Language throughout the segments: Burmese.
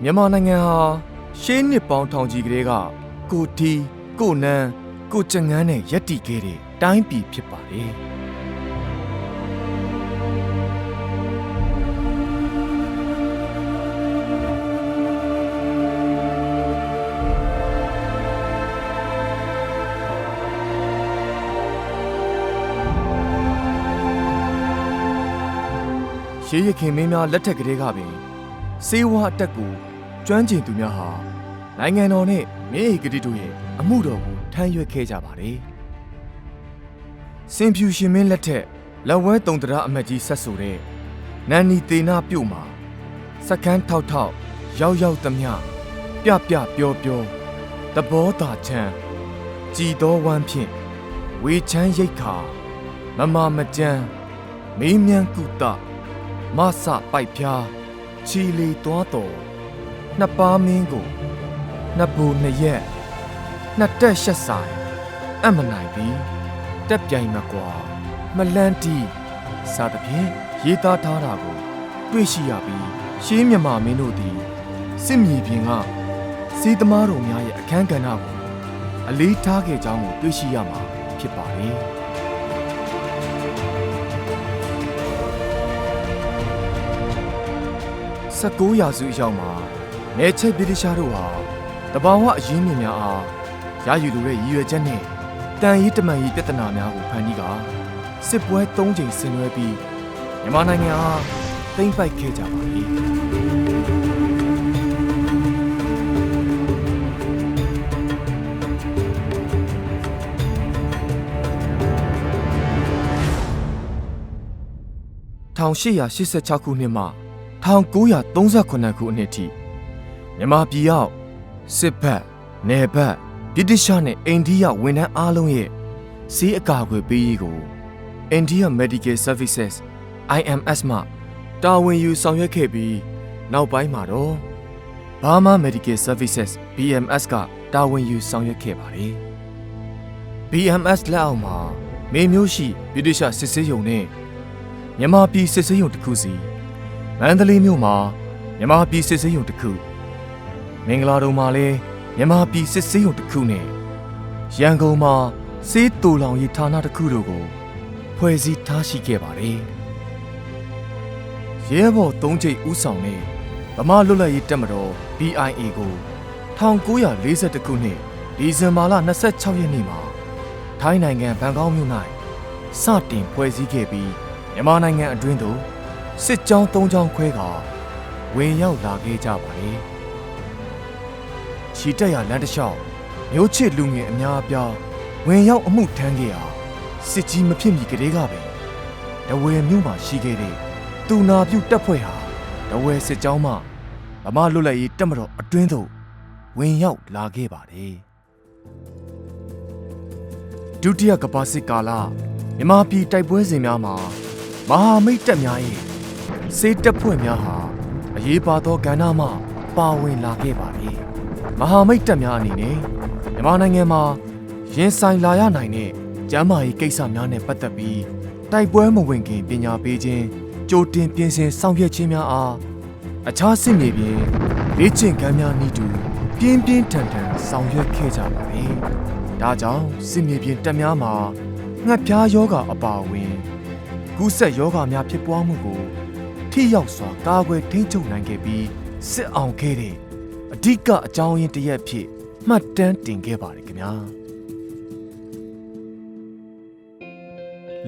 မြန်မာနိုင်ငံဟာရှေးနှစ်ပေါင်းထောင်ချီကလေးကကိုတီကိုနန်းကိုကျငန်းနဲ့ရက်တီခဲ့တဲ့တိုင်းပြည်ဖြစ်ပါတယ်ရှေးရခင်မင်းများလက်ထက်ကလေးကပင်စေဝါအတက်ကိုကျွမ်းကျင်သူများဟာနိုင်ငံတော်နဲ့မြေဧကတိတို့ရဲ့အမှုတော်ကိုထမ်းရွက်ခဲ့ကြပါတယ်။စင်ဖြူရှင်မင်းလက်ထက်လက်ဝဲတုံတရအမတ်ကြီးဆက်ဆိုတဲ့နန်နီသေနာပြုတ်မှာစကန်းထောက်ထောက်ရောက်ရောက်သမျှပြပြပြောပြောသဘောသာချမ်းကြည်တော်ဝမ်းဖြင့်ဝေချမ်းရိတ်ခါမမမကြမ်းမေးမြန်းကုတမဆပိုက်ဖျားချီလီသွားတော်နှစ်ပါးမင်းကိုနှစ်ဘူနှစ်ရက်နှစ်တက်ရှက်ဆိုင်အမနိုင်ပြီးတက်ပြိုင်မကွာမလန်းတီးစသဖြင့်ရေးသားထားတာကိုတွေ့ရှိရပြီးရှေးမြမာမင်းတို့သည်စစ်မြေပြင်ကစီးသမားတို့များရဲ့အခန်းကဏ္ဍကိုအလေးထားခဲ့ကြောင်းကိုတွေ့ရှိရမှာဖြစ်ပါတယ်19ရာစုအရောက်မှာနယ်ချဲဗြိတိရှားတို့ဟာတဘာဝအရင်းမြစ်များအားရယူလိုတဲ့ရည်ရွယ်ချက်နဲ့တန်ရေးတမန်ရေးပြဿနာများကိုဖန်တီးကာစစ်ပွဲ3ကြိမ်ဆင်နွှဲပြီးမြန်မာနိုင်ငံအားသိမ်းပိုက်ခဲ့ကြပါပြီ1886ခုနှစ်မှ1939ခုနှစ်ထိမြန်မာပြည်ရောက်စစ်ဘက်နယ်ဘက်ဗြိတိရှနဲ့အိန္ဒိယဝန်ထမ်းအားလုံးရဲ့ဈေးအကာအကွယ်ပေးရေးကို India Medical Services IMS မှတာဝန်ယူဆောင်ရွက်ခဲ့ပြီးနောက်ပိုင်းမှာတော့ Burma Medical Services BMS ကတာဝန်ယူဆောင်ရွက်ခဲ့ပါတယ်။ BMS လက်အောက်မှာမေမျိုးရှိဗြိတိရှစစ်ဆေးရုံနဲ့မြန်မာပြည်စစ်ဆေးရုံတစ်ခုစီမန္တလေးမြို့မှာမြန်မာပြည်စစ်ဆေးရုံတစ်ခုမင်္ဂလာဒုံမှာလည်းမြန်မာပြည်စစ်ဆေးရုံတစ်ခုနဲ့ရန်ကုန်မှာစေးတူလောင်ရေးဌာနတစ်ခုတို့ကိုဖွဲ့စည်းထားရှိခဲ့ပါတယ်။ရဲဘော်3ကြိမ်ဦးဆောင်တဲ့ဗမာလွတ်လပ်ရေးတပ်မတော် BIA ကို1942ခုနှစ်ဒီဇင်ဘာလ26ရက်နေ့မှာထိုင်းနိုင်ငံဘန်ကောက်မြို့၌စတင်ဖွဲ့စည်းခဲ့ပြီးမြန်မာနိုင်ငံအတွင်းသို့စစ်ကြောင်း3ကြောင်းခွဲကဝင်ရောက်လာခဲ့ကြပါတယ်။ချီတက်ရလမ်းတစ်လျှောက်မျိုးချစ်လူငယ်အများအပြားဝင်ရောက်အမှုထမ်းခဲ့ရာစစ်ကြီးမဖြစ်မီကလေးကပဲတဝယ်မြို့မှာရှိခဲ့တဲ့တူနာပြုတပ်ဖွဲ့ဟာတဝယ်စစ်ကြောင်းမှဗမာလွတ်လပ်ရေးတပ်မတော်အတွင်းသို့ဝင်ရောက်လာခဲ့ပါတယ်။ဒုတိယကမ္ဘာစစ်ကာလမြန်မာပြည်တိုက်ပွဲစဉ်များမှာမဟာမိတ်တပ်များရဲ့စေတပ်ဖွဲ့များဟာအရေးပါသောကဏ္ဍမှပါဝင်လာခဲ့ပါတယ်။မဟာမိတ်တပ်များအနေနဲ့မြန်မာနိုင်ငံမှာရင်ဆိုင်လာရနိုင်တဲ့ကျန်းမာရေးကိစ္စများနဲ့ပတ်သက်ပြီးတိုက်ပွဲမဝင်ခင်ပညာပေးခြင်းကြိုတင်ပြင်ဆင်ဆောင်ရွက်ခြင်းများအားအခြားစစ်မြေပြင်လေ့ကျင့်ခန်းများနည်းတူပြင်းပြင်းထန်ထန်ဆောင်ရွက်ခဲ့ကြပါတယ်။ဒါကြောင့်စစ်မြေပြင်တပ်များမှာငှက်ဖျားယောဂအပါအဝင်ကူးစက်ယောဂများဖြစ်ပွားမှုကိုထိရောက်စွာကာကွယ်ထိန်းချုပ်နိုင်ခဲ့ပြီးစစ်အောင်ခဲ့တဲ့အဓိကအကြောင်းရင်းတစ်ရပ်ဖြစ်မှတ်တမ်းတင်ခဲ့ပါတယ်ခင်ဗျာ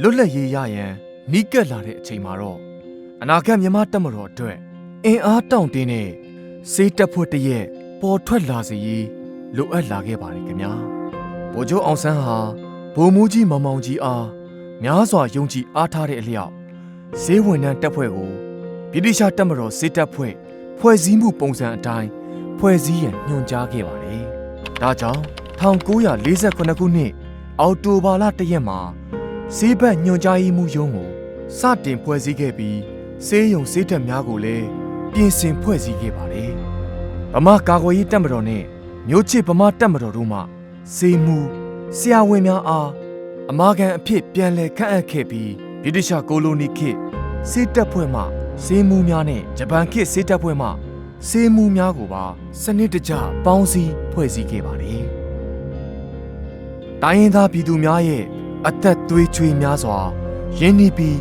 လွတ်လပ်ရေးရရန်နီးကပ်လာတဲ့အချိန်မှာတော့အနာဂတ်မြန်မာတပ်မတော်အတွက်အင်အားတောင့်တင်းတဲ့စေတပ်ဖွဲ့တစ်ရက်ပေါ်ထွက်လာစေရေးလိုအပ်လာခဲ့ပါတယ်ခင်ဗျာဗိုလ်ချုပ်အောင်ဆန်းဟာဗိုလ်မှူးကြီးမောင်မောင်ကြီးအားများစွာယုံကြည်အားထားတဲ့အလျောက်ဈေးဝန်ထမ်းတပ်ဖွဲ့ကိုဗြိတိရှတပ်မတော်စေတပ်ဖွဲ့ဖွဲ့စည်းမှုပုံစံအတိုင်းဖွဲ့စည်းရန်ညွှန်ကြားခဲ့ပါတယ်။ဒါကြောင့်1948ခုနှစ်အောက်တိုဘာလ1ရက်မှာစေဘက်ညွှန်ကြားရေးမှူးရုံးကိုစတင်ဖွဲ့စည်းခဲ့ပြီးစေယုံစေတပ်များကိုလည်းပြင်ဆင်ဖွဲ့စည်းခဲ့ပါတယ်။ဗမာကာကွယ်ရေးတပ်မတော်နဲ့မျိုးချစ်ဗမာတပ်မတော်တို့မှစေမှုဆရာဝန်များအားအမာခံအဖြစ်ပြန်လည်ခန့်အပ်ခဲ့ပြီးဗြိတိရှကိုလိုနီခေတ်စေတပ်ဖွဲ့မှစေမှုများနဲ့ဂျပန်ခေတ်စေတပ်ဖွဲ့မှ စေမှုများကိုပါစနစ်တကျပေါင်းစည်းဖွဲ့စည်းခဲ့ပါတယ်။တိုင်းရင်းသားပြည်သူများရဲ့အသက်သွေးချွေးများစွာရင်းနှီးပြီး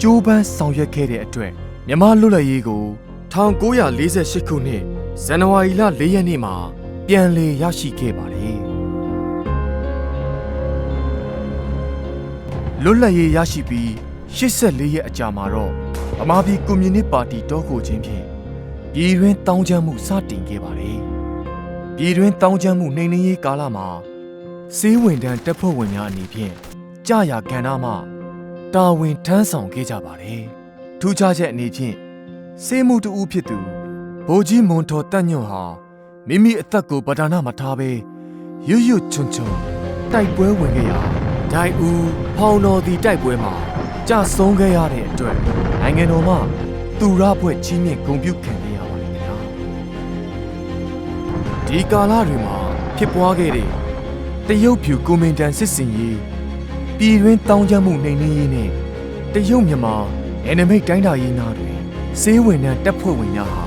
ကြိုးပမ်းဆောင်ရွက်ခဲ့တဲ့အတွက်မြန်မာလွတ်လပ်ရေးကို1948ခုနှစ်ဇန်နဝါရီလ4ရက်နေ့မှာပြန်လည်ရရှိခဲ့ပါတယ်။လွတ်လပ်ရေးရရှိပြီး84ရက်အကြာမှာတော့ဗမာပြည်ကွန်မြူနစ်ပါတီတောကိုချင်းဖြင့်ပြည်တွင်းတောင်းကျမ်းမှုစတင်ခဲ့ပါတယ်။ပြည်တွင်းတောင်းကျမ်းမှုနှိမ်နင်းရေးကာလမှာစေးဝင်တန်းတပ်ဖွဲ့ဝင်များအနေဖြင့်ကြာရကဏ္ဍမှတာဝန်ထမ်းဆောင်ခဲ့ကြပါတယ်။ထူးခြားချက်အနေဖြင့်စေးမှုတဦးဖြစ်သူဗိုလ်ကြီးမွန်ထော်တက်ညွန့်ဟာမိမိအသက်ကိုပဓာနမထားဘဲရွရွချွန်ချွန်တိုက်ပွဲဝင်ခဲ့ရာဒိုင်ဦးဖောင်တော်ဒီတိုက်ပွဲမှာကြဆုံးခဲ့ရတဲ့အတွက်နိုင်ငံတော်မှသူရဘွဲ့ကြီးမြင့်ဂုဏ်ပြုခံခဲ့ရပါတယ်ခင်ဗျာဒီကာလတွေမှာဖြစ်ပွားခဲ့တဲ့တရုတ်ဖြူကွန်မန်ဒန်စစ်စင်ရေးပြည်တွင်းတောင်းကျမ်းမှုနှိမ်နင်းရေးနဲ့တရုတ်မြန်မာနယ်နိမိတ်တိုင်းတာရေးနာတွေစေးဝင်တဲ့တပ်ဖွဲ့ဝင်များဟာ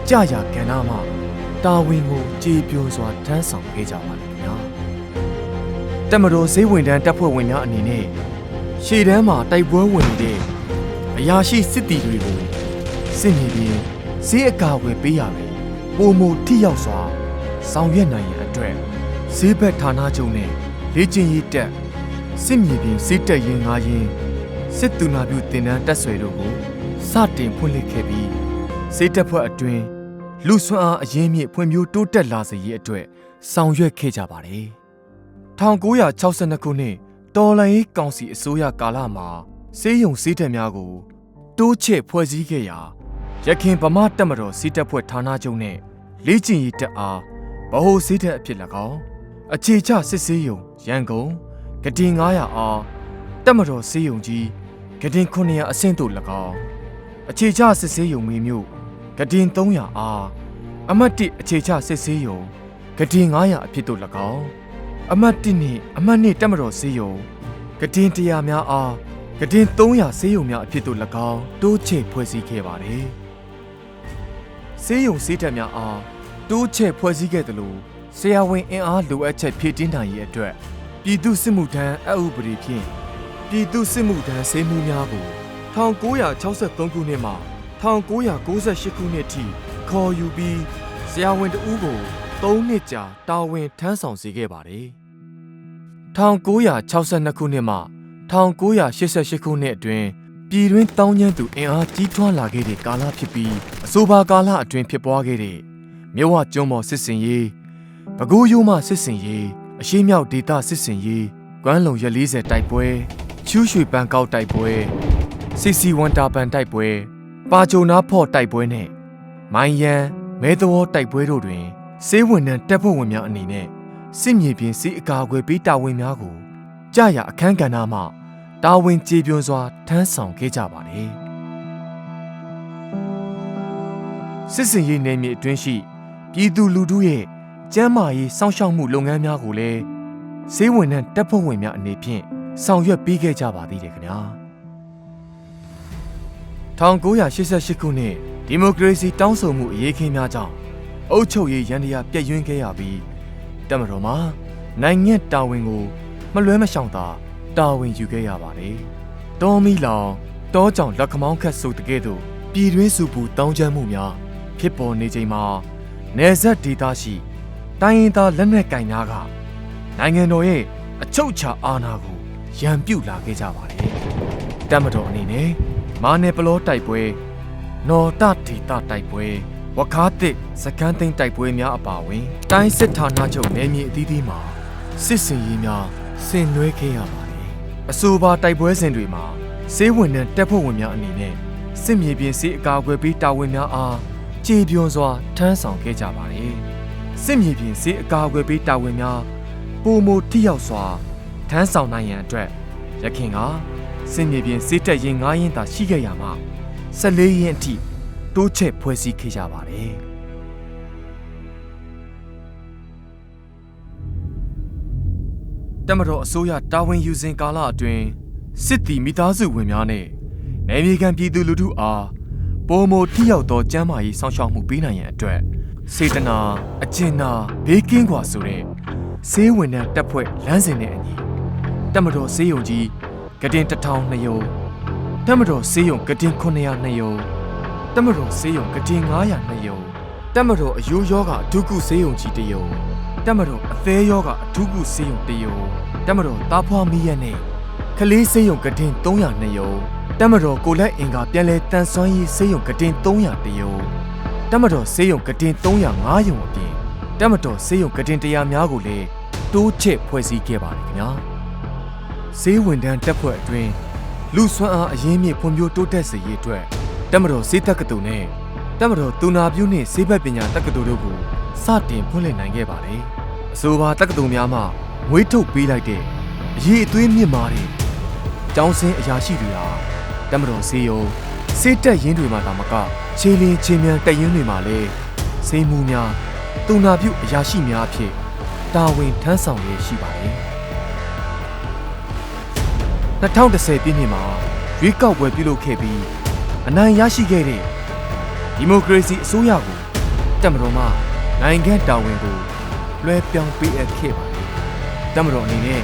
ကြာရကဏ္ဍမှာတာဝန်ကိုကြေပြွန်စွာထမ်းဆောင်ခဲ့ကြပါတယ်ခင်ဗျာတပ်မတော်စေးဝင်တန်းတပ်ဖွဲ့ဝင်များအနေနဲ့ရှေ့တန်းမှာတိုက်ပွဲဝင်နေတဲ့အရာရှိစစ်တီတွေကိုစစ်မြေပြင်ဈေးအကာအကွယ်ပေးရတယ်ပုံမထိရောက်စွာဆောင်ရွက်နိုင်ရန်အတွက်ဈေးဘက်ဌာနချုပ်နဲ့လေ့ကျင့်ရေးတပ်စစ်မြေပြင်ဈေးတက်ရင်ငါရင်စစ်တူနာပြုတင်နန်းတပ်ဆွဲတို့ကိုစတင်ဖွင့်လှစ်ခဲ့ပြီးဈေးတပ်ဖွဲ့အတွင်းလူဆွမ်းအားအရင်းမြစ်ဖွံ့ဖြိုးတိုးတက်လာစေရေးအတွက်ဆောင်ရွက်ခဲ့ကြပါတယ်1962ခုနှစ်တော်လှန်ရေးကောင်စီအစိုးရကာလမှာစေးရုံစေးတပ်များကိုတိုးချဲ့ဖွဲ့စည်းခဲ့ရာရခိုင်ဗမာတပ်မတော်စေးတပ်ဖွဲ့ဌာနချုပ်နဲ့လေ့ကျင့်ရေးတပ်အားဗဟိုစေးတပ်အဖြစ်၎င်းအခြေချစစ်စေးရုံရန်ကုန်ဂဒင်900အားတပ်မတော်စေးရုံကြီးဂဒင်900အဆင့်သို့၎င်းအခြေချစစ်စေးရုံမျိုးဂဒင်300အားအမှတ်1အခြေချစစ်စေးရုံဂဒင်900အဖြစ်သို့၎င်းအမှတ်1နှင့်အမှတ်2တပ်မတော်စေးရုံဂဒင်100များအားဂဒင်300စေးရုံများအဖြစ်သို့၎င်းတိုးချဲ့ဖွဲ့စည်းခဲ့ပါတယ်။စေးရုံစေးတပ်များအားတိုးချဲ့ဖွဲ့စည်းခဲ့သလိုဆရာဝန်အင်အားလိုအပ်ချက်ဖြည့်တင်းနိုင်ရေးအတွက်ပြည်သူစစ်မှုထမ်းအဥပဒေဖြင့်ပြည်သူစစ်မှုထမ်းစေမှုများကို1963ခုနှစ်မှ1998ခုနှစ်ထိခေါ်ယူပြီးဆရာဝန်တဦးကို3နှစ်ကြာတာဝန်ထမ်းဆောင်စေခဲ့ပါတယ်။1962ခုနှစ်မှ1988ခုနှစ်အတွင်းပြည်တွင်းတောင်းကျမ်းသူအင်အားကြီးထွားလာခဲ့တဲ့ကာလဖြစ်ပြီးအဆိုပါကာလအတွင်းဖြစ်ပွားခဲ့တဲ့မြဝကျွန်းပေါ်စစ်စင်ရေးပဲခူးရိုးမစစ်စင်ရေးအရှိမြောက်ဒေသစစ်စင်ရေးကွမ်းလုံရ40တိုက်ပွဲချူးရွှေပန်းကောက်တိုက်ပွဲစီစီဝန်တာပန်တိုက်ပွဲပါဂျိုနာဖော့တိုက်ပွဲနဲ့မိုင်းရန်မဲတော်တိုက်ပွဲတို့တွင်စေးဝင်နှံတပ်ဖွဲ့ဝင်များအနေနဲ့စစ်မြေပြင်စီအကာအကွယ်ပေးတာဝန်များကိုကြာရအခမ်းကဏ္ဍမှတာဝန်ကျေပြွန်စွာထမ်းဆောင်ခဲ့ကြပါတယ်စစ်စင်ရေးနယ်မြေအတွင်းရှိပြည်သူလူထုရဲ့ကျန်းမာရေးစောင့်ရှောက်မှုလုပ်ငန်းများကိုလည်းစေးဝင်နှံတပ်ဖွဲ့ဝင်များအနေဖြင့်ဆောင်ရွက်ပေးခဲ့ကြပါသေးတယ်ခင်ဗျာ1988ခုနှစ်ဒီမိုကရေစီတောင်းဆိုမှုအရေးခင်းများကြောင့်အုပ်ချုပ်ရေးရန်တရားပြည့်ယွင်းခဲ့ရပြီးတပ်မတော်မှာနိုင်ငံတာဝန်ကိုမလွဲမရှောင်သာတာဝန်ယူခဲ့ရပါတယ်။တောမီလောင်တောကြောင်လက်ခမောင်းခတ်ဆိုတဲ့ကဲ့သို့ပြည်တွင်းစုပူတောင်းကျမ်းမှုများဖြစ်ပေါ်နေချိန်မှာနယ်စပ်ဒေသရှိတိုင်းရင်းသားလက်နက်ကင်များကနိုင်ငံတော်ရဲ့အချုပ်အခြာအာဏာကိုရန်ပြုတ်လာခဲ့ကြပါတယ်။တပ်မတော်အနေနဲ့မာနယ်ပလောတိုက်ပွဲနော်တဒေသတိုက်ပွဲဝခါးတစ်စကန်းသိန်းတိုက်ပွဲများအပါအဝင်တိုင်းစစ်ဌာနချုပ်နယ်မြေအသီးသီးမှာစစ်စင်ရေးများဆင်နွှဲခဲ့ရပါတယ်။အဆိုပါတိုက်ပွဲစဉ်တွေမှာစေးဝင်တဲ့တပ်ဖွဲ့ဝင်များအနေနဲ့စစ်မြေပြင်စစ်အကာအကွယ်ပေးတာဝန်များအားကြေပြွန်စွာထမ်းဆောင်ခဲ့ကြပါတယ်။စစ်မြေပြင်စစ်အကာအကွယ်ပေးတာဝန်များပုံမထိရောက်စွာထမ်းဆောင်နိုင်ရန်အတွက်ရခင်ကစစ်မြေပြင်စစ်တပ်ရင်9ရင်သာရှိခဲ့ရမှာ14ရင်အထိတိုးချဲ့ဖွဲ့စည်းခဲ့ကြပါတယ်။တမတော်အစိုးရတာဝန်ယူစဉ်ကာလအတွင်းစစ်တီမိသားစုဝင်များနဲ့နယ်မြေခံပြည်သူလူထုအား ပိုမိုထိရောက်သောကျန်းမာရေးစောင့်ရှောက်မှုပေးနိုင်ရန်အတွက်စေတနာအကျဉ်းနာဘေးကင်းကွာဆိုတဲ့ဆေးဝန်ထမ်းတပ်ဖွဲ့လမ်းစဉ်နဲ့အညီတပ်မတော်ဆေးရုံကြီးကတင်1002ရုံတပ်မတော်ဆေးရုံကတင်902ရုံတပ်မတော်ဆေးရုံကတင်902ရုံတပ်မတော်အယိုးယောဂအထူးကုဆေးရုံကြီး1ရုံတပ်မတော်အသေးယောဂအထူးကုဆေးရုံ1ရုံတပ်မတော်သားဖွားမီးရက်နဲ့ကလေးဆေးရုံကတင်302ရုံတပ်မတော်ကိုလက်အင်္ဂါပြန်လည်တန်ဆွမ်းရေးဆေးရုံကတင်301ရုံတပ်မတော်ဆေးရုံကတင်305ရုံအပြင်တပ်မတော်ဆေးရုံကတင်100များကိုလည်းတိုးချဲ့ဖွဲ့စည်းခဲ့ပါတယ်ခင်ဗျာဆေးဝန်ထမ်းတပ်ဖွဲ့အတွင်းလူစွမ်းအားအရင်းမြစ်ဖွံ့ဖြိုးတိုးတက်စေရေးအတွက်တပ်မတော်ဆေးတက္ကသိုလ်နဲ့တပ်မတော်သူနာပြုနှင့်ဆေးဘက်ပညာတက္ကသိုလ်တို့ကိုစတင်ဖွင့်လှစ်နိုင်ခဲ့ပါတယ်အဆိုပါတက္ကသိုလ်များမှငွေထုတ်ပေးလိုက်တဲ့အရေးအသွေးမြင့်မားတဲ့ကျောင်းဆင်းအရာရှိတွေဟာတပ်မတော်ဆေးရုံဆေးတက်ရင်းတွေမှာဒါမကခြေလင်းခြေမြန်တက်ရင်းတွေမှာလည်းဆေးမှုများသူနာပြုအရာရှိများအဖြစ်တာဝန်ထမ်းဆောင်ရရှိပါတယ်2010ပြည့်နှစ်မှာရွေးကောက်ပွဲပြုလုပ်ခဲ့ပြီးအနိုင်ရရှိခဲ့တဲ့ဒီမိုကရေစီအစိုးရကိုတပ်မတော်မှနိုင်ငံတာဝန်ကိုလွှဲပြောင်းပေးအပ်ခဲ့ပါတယ်တပ်မတော်အနေနဲ့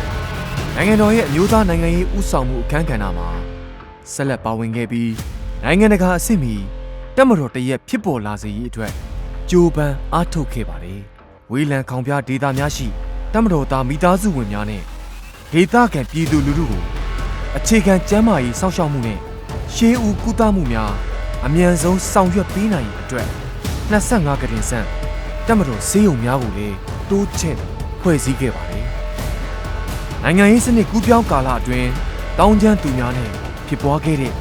နိုင်ငံတော်ရဲ့အမျိုးသားနိုင်ငံရေးဦးဆောင်မှုအခမ်းကဏ္ဍမှာဆက်လက်ပါဝင်ခဲ့ပြီးနိုင်ငံတကာအဆင့်မီတပ်မတော်တရက်ဖြစ်ပေါ်လာစေရေးအတွက်ကြိုးပမ်းအားထုတ်ခဲ့ပါတယ်ဝေးလံခေါင်ဖျားဒေသများရှိတပ်မတော်သားမိသားစုဝင်များနဲ့ဒေသခံပြည်သူလူထုကိုအခြေခံကျန်းမာရေးစောင့်ရှောက်မှုနဲ့ရှေးဦးကုသမှုများအမြန်ဆုံးဆောင်ရွက်ပေးနိုင်ရေးအတွက်25ကတင်ဆန့်တပ်မတော်ဆေးရုံများကိုလည်းတိုးချဲ့ဖွဲ့စည်းခဲ့ပါတယ်နိုင်ငံရေးစနစ်ကူးပြောင်းကာလအတွင်းတောင်ကျမ်းသူများနဲ့ဖြစ်ပွားခဲ့တဲ့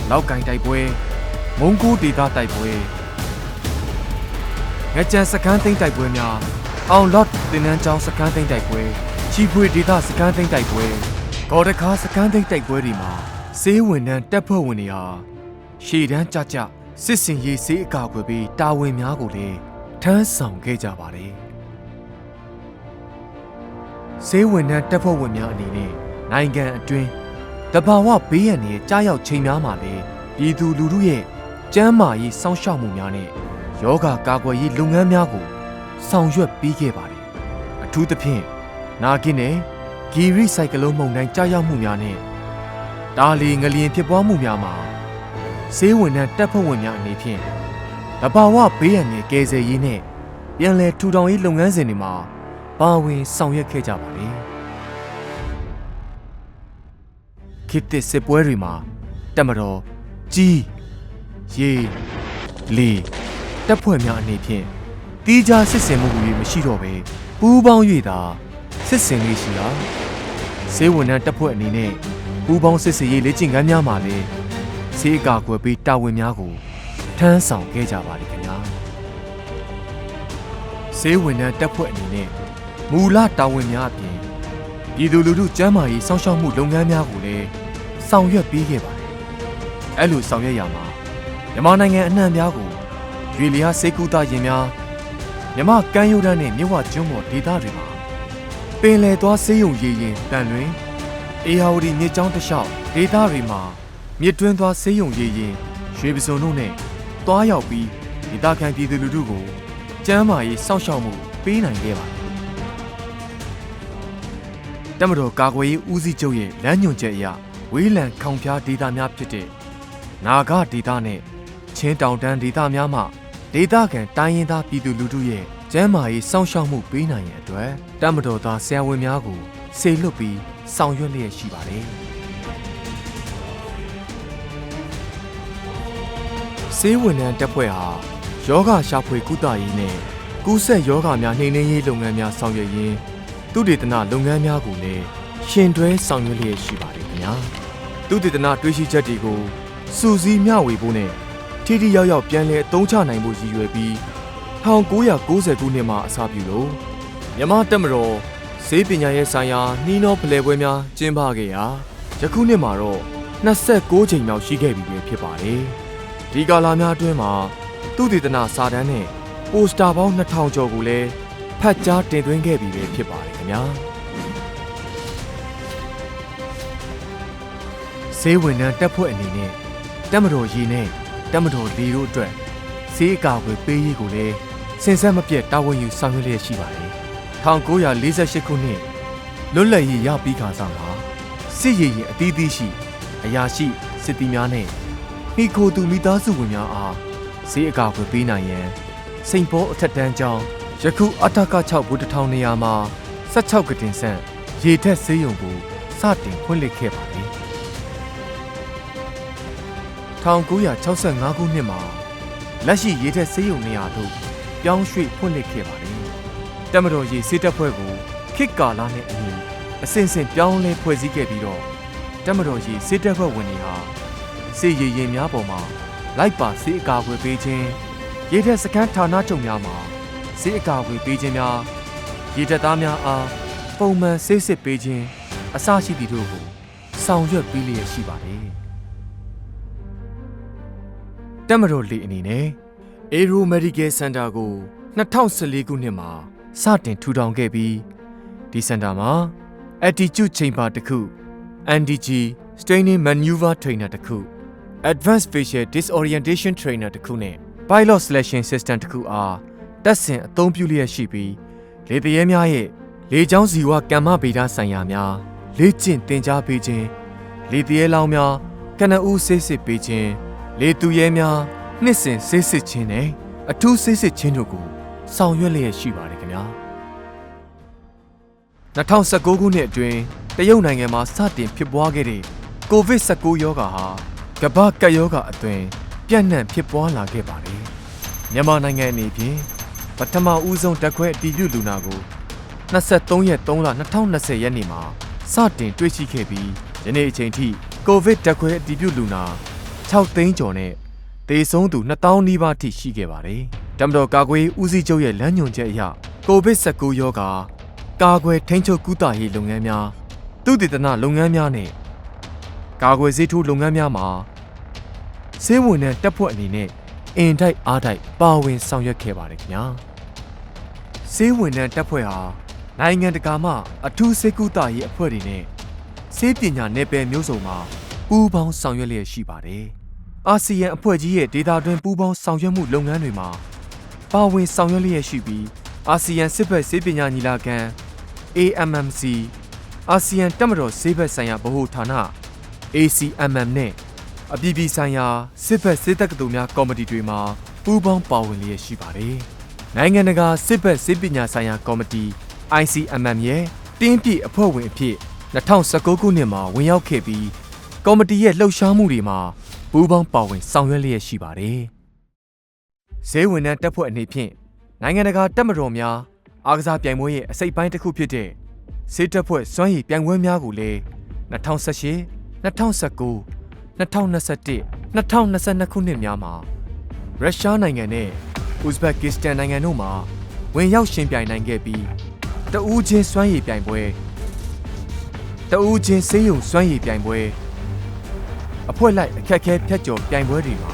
လောက်ကင်တိုက်ပွဲမုံကိုဒေသတိုက်ပွဲငကြံစကန်းသိမ်းတိုက်ပွဲများအောင်လော့တင်နန်းကျောင်းစကန်းသိမ်းတိုက်ပွဲချီဖွေဒေသစကန်းသိမ်းတိုက်ပွဲဂေါ်တကားစကန်းသိမ်းတိုက်ပွဲတွေမှာဆေးဝန်ထမ်းတပ်ဖွဲ့ဝင်တွေဟာရှေ့တန်းကြကြစစ်စင်ရေးဆေးအကာအကွယ်ပြီးတာဝန်များကိုလည်းထမ်းဆောင်ခဲ့ကြပါတယ်ဆေးဝန်ထမ်းတပ်ဖွဲ့ဝင်များအနေနဲ့နိုင်ငံအတွင်းတဘာဝဘေးရန်တွေကြားရောက်ချိန်များမှာလည်းပြည်သူလူထုရဲ့ကျန်းမာရေးစောင့်ရှောက်မှုများနဲ့ယောဂကာကွယ်ရေးလုပ်ငန်းများကိုဆောင်ရွက်ပေးခဲ့ပါတယ်အထူးသဖြင့်နာဂင်းနဲ့ဂီရီစိုက်ကလုန်းမုန်တိုင်းကြားရောက်မှုများနဲ့တာလီငလျင်ဖြစ်ပွားမှုများမှာဆေးဝန်ထမ်းတပ်ဖွဲ့ဝင်များအနေဖြင့်တဘာဝဘေးရန်တွေကယ်ဆယ်ရေးနဲ့ပြန်လည်ထူထောင်ရေးလုပ်ငန်းစဉ်တွေမှာပါဝင်ဆောင်ရွက်ခဲ့ကြပါတယ်ခေတ်သစ်စစ်ပွဲတွေမှာတပ်မတော်ကြီးရေလီတပ်ဖွဲ့များအနေဖြင့်တီးခြားစစ်ဆင်မှုတွေမရှိတော့ဘဲပူးပေါင်း၍သာစစ်ဆင်လေးရှိတာဆေးဝန်ထမ်းတပ်ဖွဲ့အနေနဲ့ပူးပေါင်းစစ်ဆင်ရေးလေ့ကျင့်ခန်းများမှာလည်းဆေးအကာအကွယ်ပေးတာဝန်များကိုထမ်းဆောင်ခဲ့ကြပါလိမ့်ခင်ဗျာဆေးဝန်ထမ်းတပ်ဖွဲ့အနေနဲ့မူလတာဝန်များအပြင်ပြည်သူလူထုကျန်းမာရေးစောင့်ရှောက်မှုလုပ်ငန်းများကိုလည်းဆောင်ရွက်ပေးခဲ့ပါတယ်အဲ့လိုဆောင်ရွက်ရမှာမြန်မာနိုင်ငံအနှံ့အပြားကိုရွေလျားစေကူတာရင်များမြမကမ်းရိုးတန်းနဲ့မြဝကျွန်းပေါ်ဒေသတွေမှာပင်လယ်သွားဆေးရုံရည်ရင်တန်လွင်အေဟာဝတီမြစ်ကြောင်းတစ်လျှောက်ဒေသတွေမှာမြစ်တွင်းသွားဆေးရုံရည်ရင်ရွှေပစုံတို့နဲ့တွားရောက်ပြီးဒေသခံပြည်သူလူထုကိုကျန်းမာရေးစောင့်ရှောက်မှုပေးနိုင်ခဲ့ပါတယ်တပ်မတော်ကာကွယ်ရေးဦးစီးချုပ်ရဲ့လမ်းညွှန်ချက်အရဝေးလံခေါင်ဖျားဒေသများဖြစ်တဲ့နာဂဒေသနဲ့ချင်းတောင်တန်းဒေသများမှဒေသခံတိုင်းရင်းသားပြည်သူလူထုရဲ့ကျန်းမာရေးစောင့်ရှောက်မှုပေးနိုင်ရန်အတွက်တပ်မတော်သားဆရာဝန်များကိုစေလွှတ်ပြီးဆောင်ရွက်လျက်ရှိပါတယ်ဆေးဝန်ထမ်းတပ်ဖွဲ့ဟာယောဂရှာဖွေကုသရေးနဲ့ကူးစက်ယောဂများနှိမ်နင်းရေးလုပ်ငန်းများဆောင်ရွက်ရင်းသုတေသနလုပ်ငန်းများကိုလည်းရှင်တွဲဆောင်ရွက်လျက်ရှိပါတယ်ခင်ဗျာသုတေသနတွေ့ရှိချက်တွေကိုစုစည်းမျှဝေဖို့နဲ့ထိထိရောက်ရောက်ပြန်လည်အသုံးချနိုင်ဖို့ရည်ရွယ်ပြီး1990ခုနှစ်မှာအစပြုလို့မြန်မာတပ်မတော်ဈေးပညာရေးဆိုင်ရာနှီးနှောဖလှယ်ပွဲများကျင်းပခဲ့ရာယခုနှစ်မှာတော့26ချိန်မြောက်ရှိခဲ့ပြီပဲဖြစ်ပါတယ်ဒီကာလများအတွင်းမှာသုတေသနစာတမ်းနဲ့ပိုစတာပေါင်း2000ကျော်ကိုလည်းဖတ်ကြားတင်သွင်းခဲ့ပြီပဲဖြစ်ပါတယ်ခင်ဗျာဆေးဝန်ထမ်းတပ်ဖွဲ့အနေနဲ့တပ်မတော်ရည်နဲ့ တက်မတော်လီတို့အတွက်စေးအကာအကွယ်ပေးရေးကိုလည်းစင်ဆက်မပြတ်တာဝန်ယူဆောင်ရွက်လျက်ရှိပါတယ်1948ခုနှစ်လွတ်လပ်ရေးရပြီးခါစားမှာစစ်ရေးရင်အသီးသီးရှိအရာရှိစစ်သည်များနဲ့မိခိုသူမိသားစုဝင်များအားစေးအကာအကွယ်ပေးနိုင်ရန်စိန်ပေါ်အထက်တန်းကျောင်းယခုအထက6ဘူတထောင်နေရာမှာ16ကတင်ဆန့်ရေထက်ဆေးရုံကိုစတင်ဖွင့်လှစ်ခဲ့ပါတယ်1965ခုနှစ်မှာလက်ရှိရေထက်ဆေးရုံနေရာသို့ပြောင်းရွှေ့ဖွင့်လှစ်ခဲ့ပါတယ်တက်မတော်ရေစေးတပ်ဖွဲ့ကိုခေတ်ကာလနဲ့အညီအစဉ်စဉ်ပြောင်းလဲဖွဲ့စည်းခဲ့ပြီးတော့တက်မတော်ရေစေးတပ်ဖွဲ့ဝင်တွေဟာစေရေရင်များပေါ်မှာလိုက်ပါစေးအကာအကွယ်ပေးခြင်းရေထက်စခန်းဌာနချုပ်များမှာစေးအကာအကွယ်ပေးခြင်းများရေတပ်သားများအားပုံမှန်ဆေးစစ်ပေးခြင်းအစရှိသည့်တို့ကိုဆောင်ရွက်ပေးလျက်ရှိပါတယ်တက်မတော်လေအနေနဲ့ Aero Medical Center ကို2014ခုနှစ်မှာစတင်ထူထောင်ခဲ့ပြီးဒီစင်တာမှာ Attitude Chamber တစ်ခု NDG Straining Maneuver Trainer တစ်ခု Advanced Facial Disorientation Trainer တစ်ခုနဲ့ Pilot Selection System တစ်ခုအားတက်ဆင်အသုံးပြုလျက်ရှိပြီးလေတရဲများရဲ့လေကြောင်းဇီဝကမ္မဗေဒဆိုင်ရာများလေ့ကျင့်သင်ကြားပေးခြင်းလေတရဲလောင်းများကနဦးဆေးစစ်ပေးခြင်းလေသူရဲများနှစ်စဉ်ဆေးစစ်ခြင်းနဲ့အထူးဆေးစစ်ခြင်းတို့ကိုဆောင်ရွက်လျက်ရှိပါတယ်ခင်ဗျာ2019ခုနှစ်အတွင်းတရုတ်နိုင်ငံမှာစတင်ဖြစ်ပွားခဲ့တဲ့ COVID-19 ရောဂါဟာကမ္ဘာကပ်ရောဂါအသွင်ပြန့်နှံ့ဖြစ်ပွားလာခဲ့ပါတယ်မြန်မာနိုင်ငံအနေဖြင့်ပထမဦးဆုံးဓာတ်ခွဲအတည်ပြုလူနာကို23ရက်3လ2020ရက်နေ့မှာစတင်တွေ့ရှိခဲ့ပြီးယနေ့အချိန်ထိကိုဗစ်ဓာတ်ခွဲအတည်ပြုလူနာ6သိန်းကျော်နဲ့သေဆုံးသူ2000နီးပါးထိရှိခဲ့ပါတယ်။တမတော်ကာကွယ်ဦးစီးချုပ်ရဲ့လမ်းညွှန်ချက်အရကိုဗစ်19ရောဂါကာကွယ်ထိန်းချုပ်ကုသရေးလုပ်ငန်းများသုတေသနလုပ်ငန်းများနဲ့ကာကွယ်ဆေးထိုးလုပ်ငန်းများမှာဆေးဝန်ထမ်းတပ်ဖွဲ့အနေနဲ့အင်တိုက်အားတိုက်ပါဝင်ဆောင်ရွက်ခဲ့ပါတယ်ခင်ဗျာ။ဆေးဝန်ထမ်းတပ်ဖွဲ့ဟာနိုင်ငံတကာမှအထူးဆေးကုသရေးအဖွဲ့တွေနဲ့ဆေးပညာနယ်ပယ်မျိုးစုံမှာပူးပေါင်းဆောင်ရွက်လျက်ရှိပါတယ်။အာဆီယံအဖွဲ့ကြီးရဲ့ဒေသတွင်းပူးပေါင်းဆောင်ရွက်မှုလုပ်ငန်းတွေမှာပါဝင်ဆောင်ရွက်လျက်ရှိပြီးအာဆီယံစစ်ဘက်ဆေးပညာညီလာခံ AMMC အာဆီယံတပ်မတော်ဆေးဘက်ဆိုင်ရာဗဟိုဌာန ACMM နဲ့အပြည်ပြည်ဆိုင်ရာစစ်ဘက်ဆေးတက္ကသိုလ်များကော်မတီတွေမှာပူးပေါင်းပါဝင်လျက်ရှိပါတယ်။နိုင်ငံတကာစစ်ဘက်ဆေးပညာဆိုင်ရာကော်မတီ ICMM ရဲ့တင်းပြည့်အဖွဲ့ဝင်အဖြစ်2019ခုနှစ်မှာဝင်ရောက်ခဲ့ပြီးကော်မတီရဲ့လှုပ်ရှားမှုတွေမှာပူးပေါင်းပါဝင်ဆောင်ရွက်လျက်ရှိပါတယ်။ဈေးဝန်ထမ်းတပ်ဖွဲ့အနေဖြင့်နိုင်ငံတကာတပ်မတော်များအားကစားပြိုင်ပွဲရဲ့အစိတ်ပိုင်းတစ်ခုဖြစ်တဲ့ဆေးတပ်ဖွဲ့စွမ်းရည်ပြိုင်ပွဲများကိုလည်း2018 2019 2021 2022ခုနှစ်များမှာရုရှားနိုင်ငံနဲ့ဥဇဘက်ကစ္စတန်နိုင်ငံတို့မှာဝင်ရောက်ရှင်ပြိုင်နိုင်ခဲ့ပြီးတဦးချင်းစွမ်းရည်ပြိုင်ပွဲတဦးချင်းဆေးရုံစွမ်းရည်ပြိုင်ပွဲအဖွဲ့လိုက်အခက်အခဲဖြတ်ကျော်ပြိုင်ပွဲတွေမှာ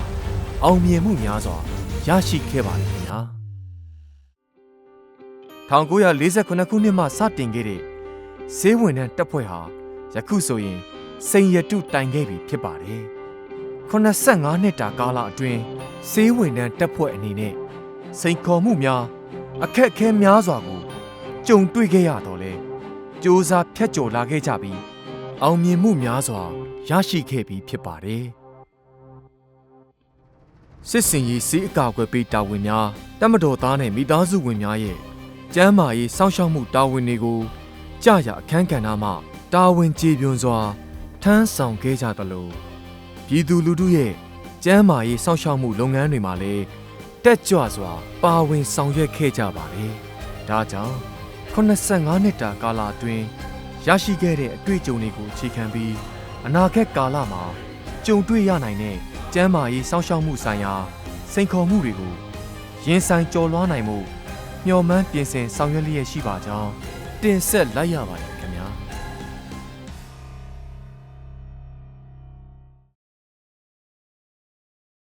အောင်မြင်မှုများစွာရရှိခဲ့ပါတယ်ခင်ဗျာ1948ခုနှစ်မှစတင်ခဲ့တဲ့ဈေးဝန်ထမ်းတပ်ဖွဲ့ဟာယခုဆိုရင်စိန်ရတုတိုင်ခဲ့ပြီဖြစ်ပါတယ်85နှစ်တာကာလအတွင်းဈေးဝန်ထမ်းတပ်ဖွဲ့အနေနဲ့စိန်ခေါ်မှုများအခက်အခဲများစွာကိုကြုံတွေ့ခဲ့ရတော့လေစ조사ဖြတ်ကျော်လာခဲ့ကြပြီးအောင်မြင်မှုများစွာရရှိခဲ့ပြီးဖြစ်ပါတယ်စစ်စင်ရေးစေးအကာအကွယ်ပေးတာဝန်များတပ်မတော်သားနဲ့မိသားစုဝင်များရဲ့ကျန်းမာရေးစောင့်ရှောက်မှုတာဝန်တွေကိုကြာရအခမ်းကဏ္ဍမှတာဝန်ကျေပွန်စွာထမ်းဆောင်ခဲ့ကြသလိုပြည်သူလူထုရဲ့ကျန်းမာရေးစောင့်ရှောက်မှုလုပ်ငန်းတွေမှာလည်းတက်ကြွစွာပါဝင်ဆောင်ရွက်ခဲ့ကြပါတယ်။ဒါကြောင့်85နှစ်တာကာလအတွင်းရရှိခဲ့တဲ့အတွေ့အကြုံတွေကိုအခြေခံပြီးအနာဂတ်ကာလမှာကြုံတွေ့ရနိုင်တဲ့ကျန်းမာရေးစောင့်ရှောက်မှုဆိုင်ရာစိန်ခေါ်မှုတွေကိုရင်ဆိုင်ကျော်လွှားနိုင်မှုမျှော်မှန်းပြင်ဆင်ဆောင်ရွက်လျက်ရှိပါကြောင်းတင်ဆက်လိုက်ရပါတယ်